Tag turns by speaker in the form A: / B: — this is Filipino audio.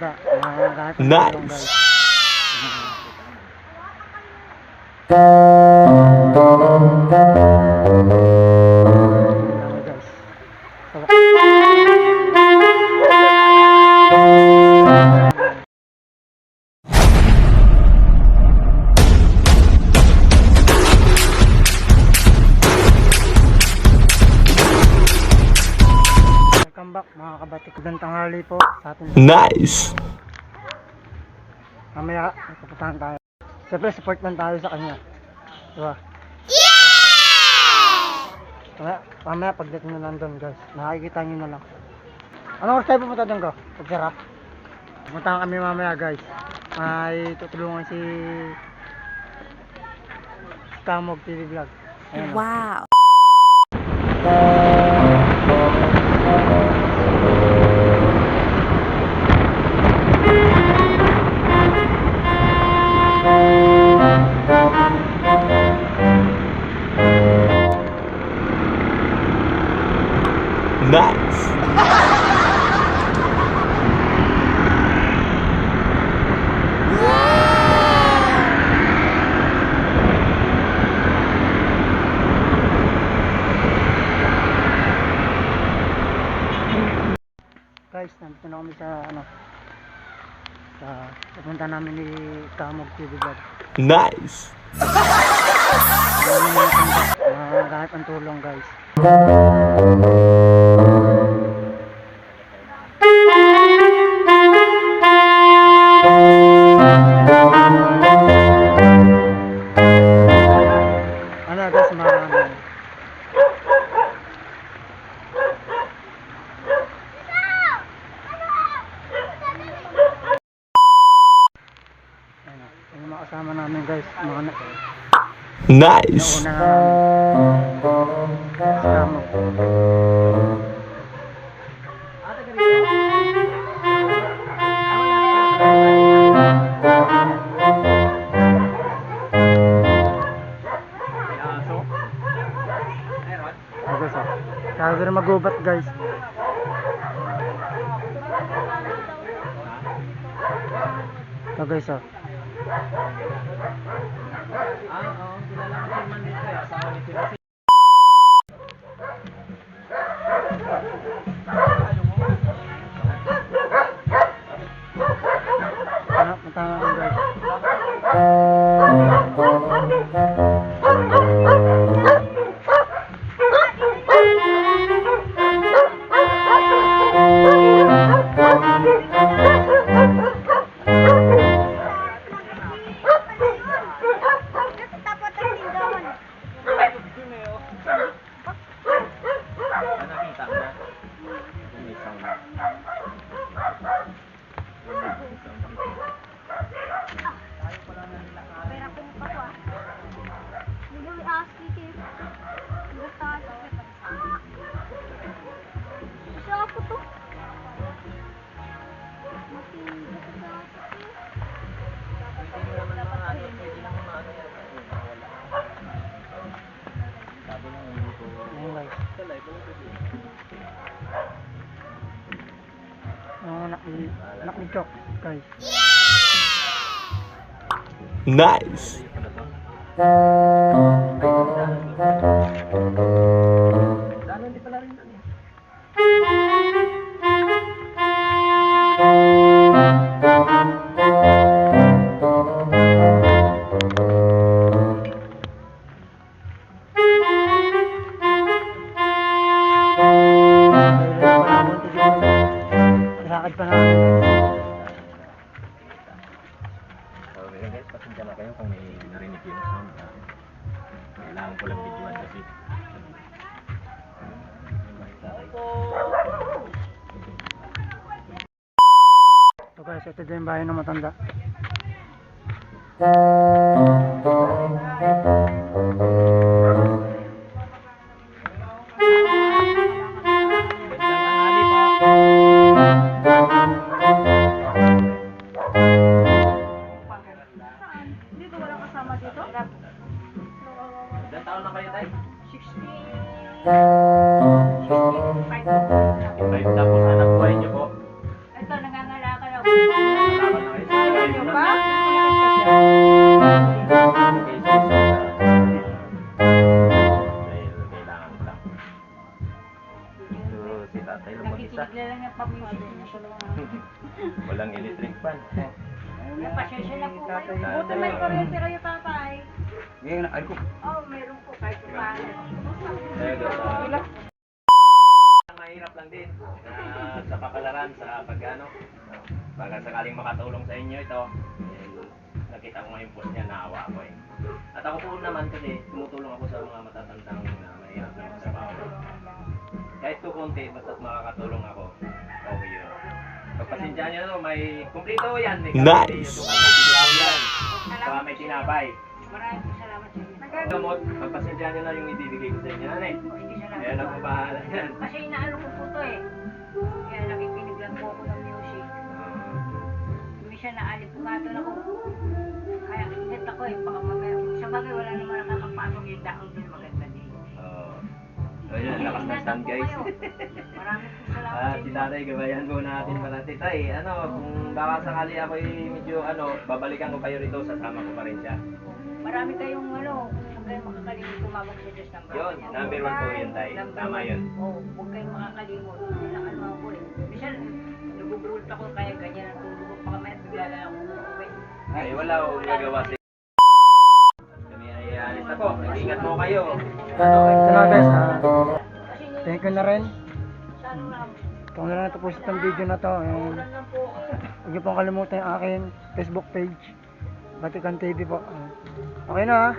A: Nice.
B: Welcome back mga kabatik. Magandang tanghali po sa atin.
A: Nice.
B: Mamaya pupuntahan tayo. Siyempre support lang tayo sa kanya. Diba? Mamaya pagdating na lang doon guys, nakikita nyo na lang. Anong oras tayo pumunta doon ko? Pagsara? Pumunta kami mamaya guys. May tutulungan si Kamog TV Vlog. Ayan,
C: Wow.
A: Nice.
B: guys, nandito na kami sa pupunta namin ni Kamog TV Vlog.
A: Nice.
B: Kahit ang tulong guys. Ano guys, yung mga kasama namin guys, mga
A: Nice.
B: nauna na namin Kamog. Sabi rin magubat guys. Ito guys oh. Punta natin guys. Anak ni Chok guys.
A: Nice.
B: Lakad pa namin.
D: Guys, pasensya na kayo kung may narinig yung sound. Kailangan ko lang videoan kasi.
B: Ito guys, ito din yung bahay ng matanda.
D: Ilan taon na kayo, tay?
C: 65.
D: 5 tapos anak buhay niyo po.
C: Ito, nangangalakal ako.
D: Walang electric fan.
C: Pasensya na po kayo.
B: Tatay.
C: Buti may kuryente kayo, tatay.
B: Ngayon, ay ko.
C: Oh, meron po kahit paano.
D: Mahirap lang din sa pakalaran, sa pagano. Baka sakaling makatulong sa inyo ito, nakita ko ngayon po niya, naawa ako eh. At ako po naman kasi tumutulong ako sa mga matatandang na mahirap na magtrabaho. Kahit ko konti, basta't makakatulong ako, okay yun. Pagpasensyaan nyo, may kumplito yan. May
A: Nice.
D: yan. Saka may tinapay.
C: Maraming po salamat sa inyo.
D: Gamot, pagpasensyaan nyo na yung ibibigay ko sa inyo, nanay.
C: Hindi salamat.
D: Kaya lang po bahala yan.
C: Kasi inaano ko po to eh. Kaya nakikinig lang po ako ng music. Minsan naalipugaton ako. Kaya ingat ako eh. Baka mamaya. Sa bagay wala naman nakakapagong yung daong din maganda din.
D: So yun, lakas ng stand guys.
C: Maraming po salamat sa
D: Si
C: inyo.
D: tatay, gabayan mo natin para titay. Ano, kung baka sakali ako medyo babalikan ko kayo rito, sasama ko pa rin siya.
C: Marami kayong huwag kayong makakalimot tumawag sa Diyos ng
D: Yun, number 1 po yun tay. Tama yun.
C: Oo, huwag kayong makakalimot. Kailangan mo ako eh. Minsan, nagugulot ako kaya ganyan ang tulog ko. Baka may bigla na ako umuwi.
D: Ay, wala akong gagawa sa kami ay alis na po. Mag-ingat mo kayo.
B: Ito na guys,
C: Kasi yun,
B: thank you na rin.
C: sa ano lang,
B: Kung na lang tapos itong video na to,
C: ulan lang po.
B: huwag niyo pong kalimutan yung aking Facebook page, Vatican TV po. Okay na ha.